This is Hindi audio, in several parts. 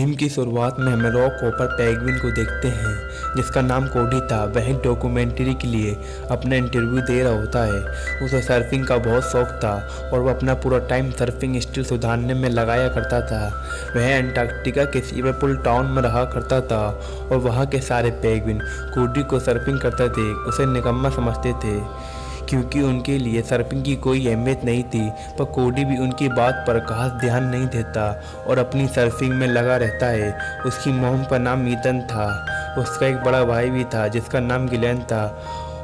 फिल्म की शुरुआत में हम रॉक हॉपर पेंगुइन को देखते हैं जिसका नाम कोडी था। वह एक डॉक्यूमेंट्री के लिए अपना इंटरव्यू दे रहा होता है। उसे सर्फिंग का बहुत शौक था और वह अपना पूरा टाइम सर्फिंग स्किल सुधारने में लगाया करता था। वह अंटार्कटिका के लिवरपूल टाउन में रहा करता था और वहाँ के सारे पेंगुइन कोडी को सर्फिंग करते देख उसे निकम्मा समझते थे क्योंकि उनके लिए सर्फिंग की कोई अहमियत नहीं थी। पर कोडी भी उनकी बात पर खास ध्यान नहीं देता और अपनी सर्फिंग में लगा रहता है। उसकी मोम का नाम ईथन था। उसका एक बड़ा भाई भी था जिसका नाम गिलेन था।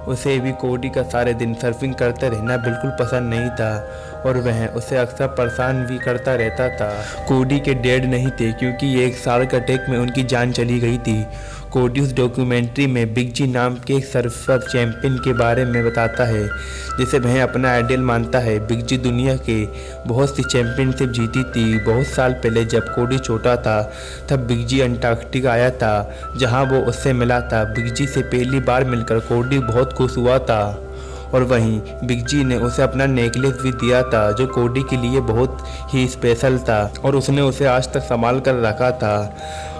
उसे भी कोडी का सारे दिन सर्फिंग करते रहना बिल्कुल पसंद नहीं था और वह उसे अक्सर परेशान भी करता रहता था। कोडी के डैड नहीं थे क्योंकि एक शार्क अटैक में उनकी जान चली गई थी। कोडी उस डॉक्यूमेंट्री में बिग जी नाम के एक सर्फर चैंपियन के बारे में बताता है जिसे वह अपना आइडल मानता है। बिग जी दुनिया के बहुत सी चैंपियनशिप जीती थी। बहुत साल पहले जब कोडी छोटा था तब बिग जी अंटार्कटिका आया था जहां वो उससे मिला था। बिग जी से पहली बार मिलकर कोडी बहुत खुश हुआ था और वहीं बिग जी ने उसे अपना नेकलेस भी दिया था जो कोडी के लिए बहुत ही स्पेशल था और उसने उसे आज तक संभाल कर रखा था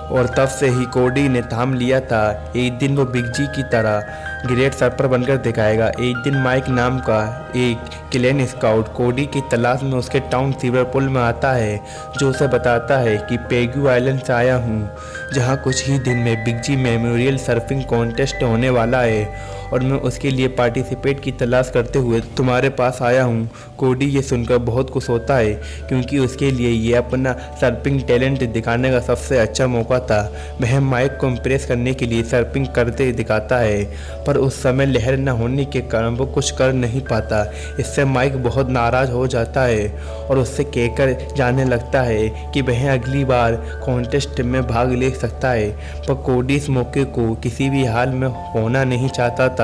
और तब से ही कोडी ने थाम लिया था एक दिन वो बिग जी की तरह ग्रेट सर्फर बनकर दिखाएगा। एक दिन माइक नाम का एक क्लेन स्काउट कोडी की तलाश में उसके टाउन लिवरपूल में आता है जो उसे बताता है कि पेगू आइलैंड से आया हूँ जहाँ कुछ ही दिन में बिग जी मेमोरियल सर्फिंग कॉन्टेस्ट होने वाला है और मैं उसके लिए पार्टिसिपेट की तलाश करते हुए तुम्हारे पास आया हूँ। कोडी ये सुनकर बहुत खुश होता है क्योंकि उसके लिए ये अपना सर्फिंग टैलेंट दिखाने का सबसे अच्छा मौका था। वह माइक को इम्प्रेस करने के लिए सर्फिंग करते दिखाता है पर उस समय लहर न होने के कारण वो कुछ कर नहीं पाता। इससे माइक बहुत नाराज़ हो जाता है और उससे कहकर जाने लगता है कि वह अगली बार कॉन्टेस्ट में भाग ले सकता है। पर कोडी इस मौके को किसी भी हाल में होना नहीं चाहता था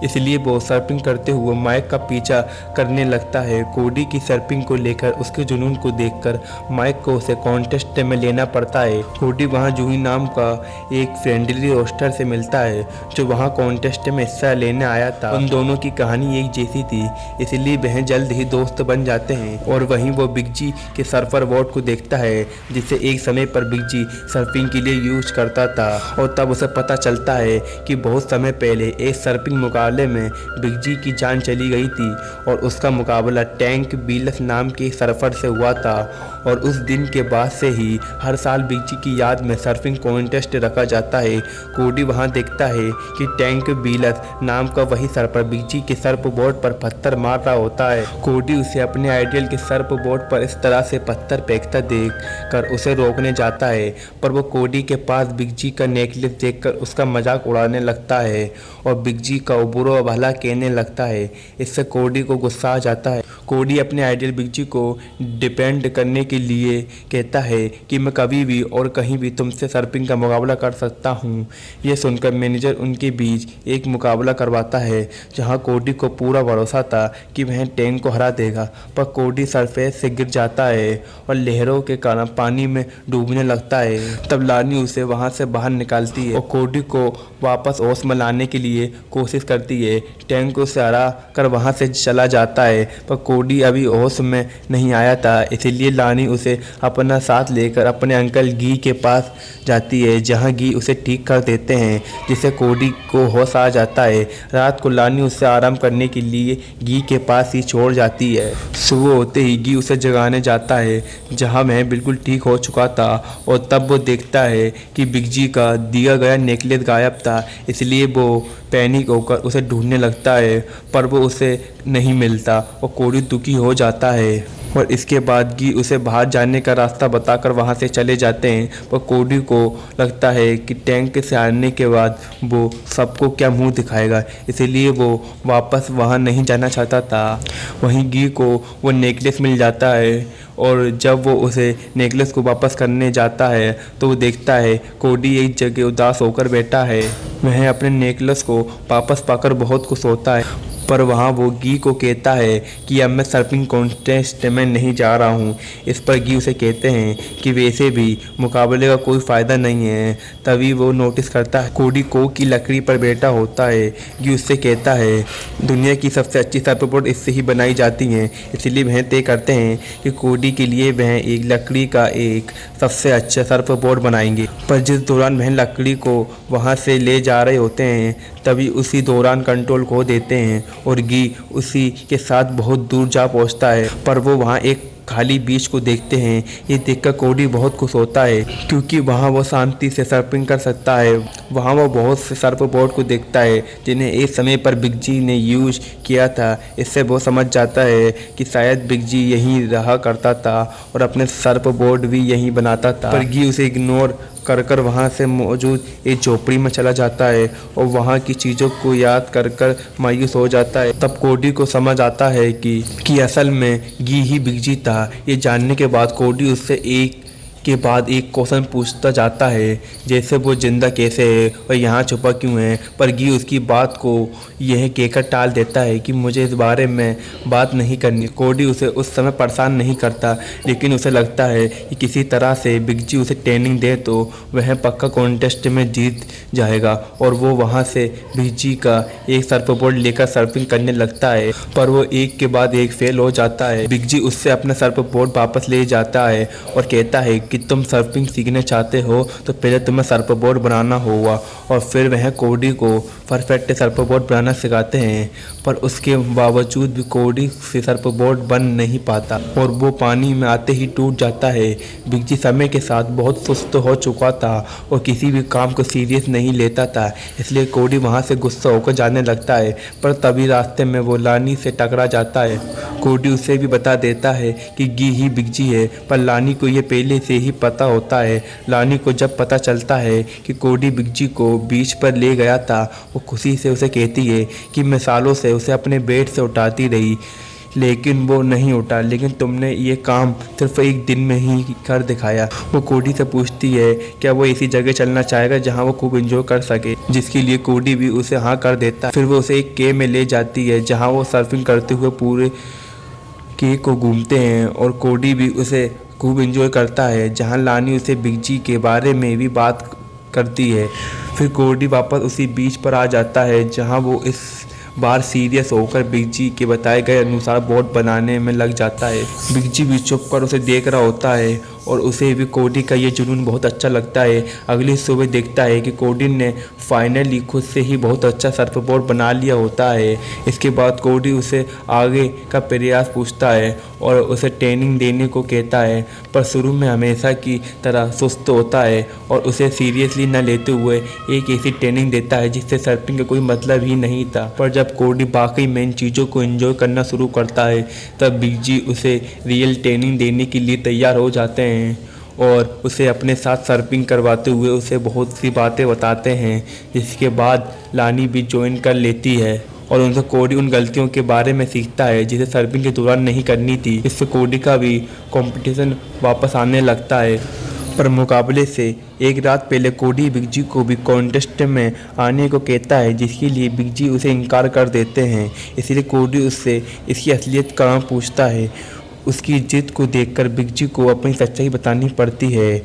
इसलिए वो सर्फिंग करते हुए माइक का पीछा करने लगता है। कोडी की सर्फिंग को लेकर उसके जुनून को देखकर माइक को उसे कॉन्टेस्ट में लेना पड़ता है। कोडी वहाँ जूही नाम का एक फ्रेंडली रोस्टर से मिलता है जो वहाँ कॉन्टेस्ट में हिस्सा लेने आया था। उन दोनों की कहानी एक जैसी थी इसलिए वह जल्द ही दोस्त बन जाते हैं और वहीं वो बिग जी के सर्फर बोर्ड को देखता है जिसे एक समय पर बिग जी सर्फिंग के लिए यूज करता था और तब उसे पता चलता है कि बहुत समय पहले एक सर्फिंग मुकाबले में बिग जी की जान चली गई थी और उसका मुकाबला टैंक बीलस नाम के सर्फर से हुआ था और उस दिन के बाद से ही हर साल बिग जी की याद में सर्फिंग कॉन्टेस्ट रखा जाता है। कोडी वहां देखता है कि टैंक बीलस नाम का वही सर्फर बिग जी के सर्फ बोर्ड पर पत्थर मार रहा होता है। कोडी उसे अपने आइडियल के सर्फ बोर्ड पर इस तरह से पत्थर फेंकता देख कर उसे रोकने जाता है पर वो कोडी के पास बिग जी का नेकलेस देखकर उसका मजाक उड़ाने लगता है और बिग जी का बुरा भला कहने लगता है। इससे कोडी को गुस्सा आ जाता है। कोडी अपने आइडियल बिग जी को डिपेंड करने के लिए कहता है कि मैं कभी भी और कहीं भी तुमसे सर्फिंग का मुकाबला कर सकता हूँ। यह सुनकर मैनेजर उनके बीच एक मुकाबला करवाता है जहाँ कोडी को पूरा भरोसा था कि वह टैंक को हरा देगा पर कोडी सरफेस से गिर जाता है और लहरों के कारण पानी में डूबने लगता है। तब लानी उसे वहाँ से बाहर निकालती है और कोडी को वापस होश में लाने के लिए कोशिश करती है। टैंक को उसे हरा कर वहाँ से चला जाता है पर कोडी अभी होश में नहीं आया था इसीलिए लानी उसे अपना साथ लेकर अपने अंकल गी के पास जाती है जहाँ गी उसे ठीक कर देते हैं जिससे कोडी को होश आ जाता है। रात को लानी उसे आराम करने के लिए गी के पास ही छोड़ जाती है। सुबह होते ही गी उसे जगाने जाता है जहाँ वह बिल्कुल ठीक हो चुका था और तब वो देखता है कि बिग जी का दिया गया नेकलेस गायब था इसलिए वो पैनिक होकर उसे ढूंढने लगता है पर वो उसे नहीं मिलता और कोडी दुखी हो जाता है और इसके बाद गी उसे बाहर जाने का रास्ता बताकर वहां से चले जाते हैं। पर कोडी को लगता है कि टैंक से आने के बाद वो सबको क्या मुंह दिखाएगा इसलिए वो वापस वहां नहीं जाना चाहता था। वहीं गी को वो नेकलेस मिल जाता है और जब वो उसे नेकलेस को वापस करने जाता है तो वो देखता है कोडी एक जगह उदास होकर बैठा है। वह अपने नेकलेस को वापस पाकर बहुत खुश होता है पर वहाँ वो गी को कहता है कि अब मैं सर्फिंग कॉन्टेस्ट में नहीं जा रहा हूँ। इस पर गी उसे कहते हैं कि वैसे भी मुकाबले का कोई फ़ायदा नहीं है। तभी वो नोटिस करता है कोडी कोक की लकड़ी पर बैठा होता है। गी उससे कहता है दुनिया की सबसे अच्छी सर्फबोर्ड इससे ही बनाई जाती हैं, इसलिए वह तय करते हैं कि कोडी के लिए वह एक लकड़ी का एक सबसे अच्छा सर्फबोर्ड बनाएंगे। पर जिस दौरान वह लकड़ी को वहाँ से ले जा रहे होते हैं तभी उसी दौरान कंट्रोल खो देते हैं और गी उसी के साथ बहुत दूर जा पहुँचता है। पर वो वहाँ एक खाली बीच को देखते हैं। ये देखकर कोडी बहुत खुश होता है क्योंकि वहाँ वो शांति से सर्फिंग कर सकता है। वहाँ वो बहुत से सर्फबोर्ड को देखता है जिन्हें एक समय पर बिग जी ने यूज किया था। इससे वो समझ जाता है कि शायद बिग जी यहीं रहा करता था और अपने सर्फबोर्ड भी यहीं बनाता था। पर गी उसे इग्नोर कर वहाँ से मौजूद एक झोपड़ी में चला जाता है और वहाँ की चीज़ों को याद कर मायूस हो जाता है। तब कोडी को समझ आता है कि असल में गी ही बिग जी था। ये जानने के बाद कोडी उससे एक के बाद एक क्वेश्चन पूछता जाता है, जैसे वो जिंदा कैसे है और यहाँ छुपा क्यों है। पर गी उसकी बात को यह कहकर टाल देता है कि मुझे इस बारे में बात नहीं करनी। कोडी उसे उस समय परेशान नहीं करता, लेकिन उसे लगता है कि किसी तरह से बिग जी उसे ट्रेनिंग दे तो वह पक्का कॉन्टेस्ट में जीत जाएगा और वो वहाँ से बिग जी का एक सर्फबोर्ड लेकर सर्फिंग करने लगता है। पर वो एक के बाद एक फेल हो जाता है। बिग जी उससे अपना सर्फबोर्ड वापस ले जाता है और कहता है कि तुम सर्फिंग सीखना चाहते हो तो पहले तुम्हें सर्फबोर्ड बनाना होगा और फिर वह कोडी को परफेक्ट सर्फबोर्ड बनाना सिखाते हैं। पर उसके बावजूद भी कोडी से सर्फबोर्ड बन नहीं पाता और वो पानी में आते ही टूट जाता है। बिग जी समय के साथ बहुत सुस्त हो चुका था और किसी भी काम को सीरियस नहीं लेता था, इसलिए कोडी वहाँ से गुस्सा होकर जाने लगता है। पर तभी रास्ते में वो लानी से टकरा जाता है। कोडी उसे भी बता देता है कि गी ही बिग जी है, पर लानी को ये पहले से ही पता होता है। लानी को जब पता चलता है कि कोडी बिग जी को बीच पर ले गया था, वो खुशी से उसे कहती है कि मैं सालों से उसे अपने बेड से उठाती रही लेकिन वो नहीं उठा, लेकिन तुमने ये काम सिर्फ एक दिन में ही कर दिखाया। वो कोडी से पूछती है क्या वो ऐसी जगह चलना चाहेगा जहाँ वो खूब एंजॉय कर सके, जिसके लिए कोडी भी उसे हाँ कर देता है। फिर वो उसे एक के में ले जाती है जहाँ वो सर्फिंग करते हुए पूरे के को घूमते हैं और कोडी भी उसे खूब एंजॉय करता है, जहाँ लानी उसे बिग जी के बारे में भी बात करती है। फिर कोडी वापस उसी बीच पर आ जाता है जहाँ वो इस बार सीरियस होकर बिग जी के बताए गए अनुसार बोट बनाने में लग जाता है। बिग जी भी चुप कर उसे देख रहा होता है और उसे भी कोडी का ये जुनून बहुत अच्छा लगता है। अगली सुबह देखता है कि कोडी ने फाइनली खुद से ही बहुत अच्छा सर्फबोर्ड बना लिया होता है। इसके बाद कोडी उसे आगे का प्रयास पूछता है और उसे ट्रेनिंग देने को कहता है, पर शुरू में हमेशा की तरह सुस्त होता है और उसे सीरियसली न लेते हुए एक ऐसी ट्रेनिंग देता है जिससे सर्फिंग का कोई मतलब ही नहीं था। पर जब कोडी बाकी में इन चीज़ों को एंजॉय करना शुरू करता है तब बिग जी उसे रियल ट्रेनिंग देने के लिए तैयार हो जाते हैं और उसे अपने साथ सर्फिंग करवाते हुए उसे बहुत सी बातें बताते हैं, जिसके बाद लानी भी ज्वाइन कर लेती है और उनसे कोडी उन गलतियों के बारे में सीखता है जिसे सर्फिंग के दौरान नहीं करनी थी। इससे कोडी का भी कंपटीशन वापस आने लगता है। पर मुकाबले से एक रात पहले कोडी बिग जी को भी कॉन्टेस्ट में आने को कहता है, जिसके लिए बिग जी उसे इनकार कर देते हैं। इसलिए कोडी उससे इसकी असलियत का पूछता है। उसकी जिद को देखकर बिग जी को अपनी सच्चाई बतानी पड़ती है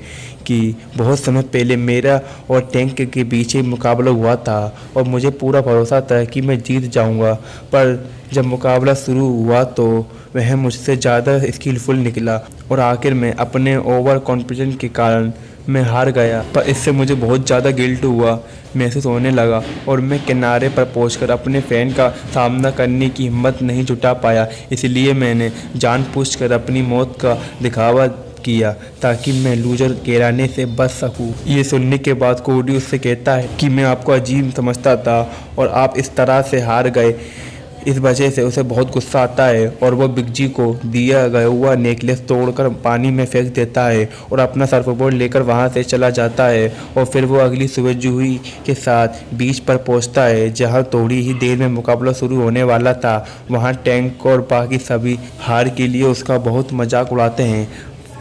कि बहुत समय पहले मेरा और टैंक के बीच मुकाबला हुआ था और मुझे पूरा भरोसा था कि मैं जीत जाऊंगा। पर जब मुकाबला शुरू हुआ तो वह मुझसे ज़्यादा स्किलफुल निकला और आखिर में अपने ओवर कॉन्फिडेंस के कारण मैं हार गया। पर इससे मुझे बहुत ज़्यादा गिल्ट हुआ महसूस होने लगा और मैं किनारे पर पहुंचकर अपने फ़ैन का सामना करने की हिम्मत नहीं जुटा पाया। इसलिए मैंने जानबूझकर अपनी मौत का दिखावा किया ताकि मैं लूजर कहलाने से बच सकूं। ये सुनने के बाद कोडी उससे कहता है कि मैं आपको अजीब समझता था और आप इस तरह से हार गए। इस वजह से उसे बहुत गुस्सा आता है और वह बिग जी को दिया गया हुआ नेकलेस तोड़कर पानी में फेंक देता है और अपना सर्फबोर्ड लेकर वहां से चला जाता है। और फिर वो अगली सुबह जूही के साथ बीच पर पहुंचता है जहां थोड़ी ही देर में मुकाबला शुरू होने वाला था। वहां टैंक और बाकी सभी हार के लिए उसका बहुत मजाक उड़ाते हैं,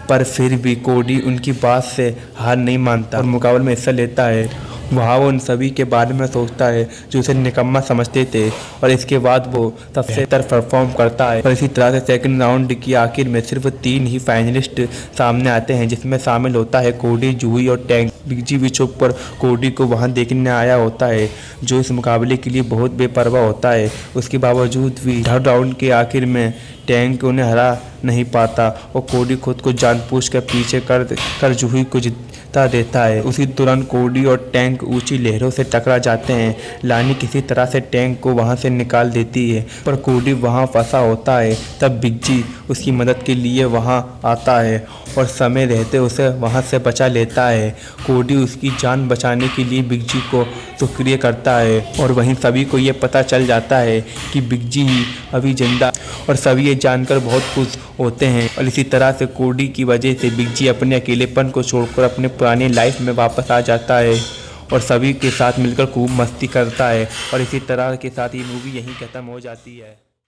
पर फिर भी कोडी उनकी बात से हार नहीं मानता और मुकाबले में हिस्सा लेता है वहाँ वो उन सभी के बारे में सोचता है जो उसे निकम्मा समझते थे, और इसके बाद वो सबसे बेहतर परफॉर्म करता है। और इसी तरह से सेकंड राउंड की आखिर में सिर्फ 3 ही फाइनलिस्ट सामने आते हैं, जिसमें शामिल होता है कोडी, जूही और टैंक। बिग जी भी चौक पर कोडी को वहां देखने आया होता है, जो इस मुकाबले के लिए बहुत बेपरवाह होता है। उसके बावजूद भी थर्ड राउंड के आखिर में टैंक उन्हें हरा नहीं पाता और कोडी खुद को जानबूझकर पीछे कर जूही को जिता देता है। उसी दौरान कोडी और टैंक ऊंची लहरों से टकरा जाते हैं। लानी किसी तरह से टैंक को वहां से निकाल देती है, पर कोडी वहां फंसा होता है। तब बिग जी उसकी मदद के लिए वहां आता है और समय रहते उसे वहां से बचा लेता है। कोडी उसकी जान बचाने के लिए बिग जी को शुक्रिया करता है, और वहीं सभी को ये पता चल जाता है कि बिग जी ही अभी जिंदा, और सभी ये जानकर बहुत खुश होते हैं। और इसी तरह से कोडी की वजह से बिग जी अपने अकेलेपन को छोड़कर अपने पुरानी लाइफ में वापस आ जाता है और सभी के साथ मिलकर खूब मस्ती करता है। और इसी तरह के साथ ये मूवी यहीं खत्म हो जाती है।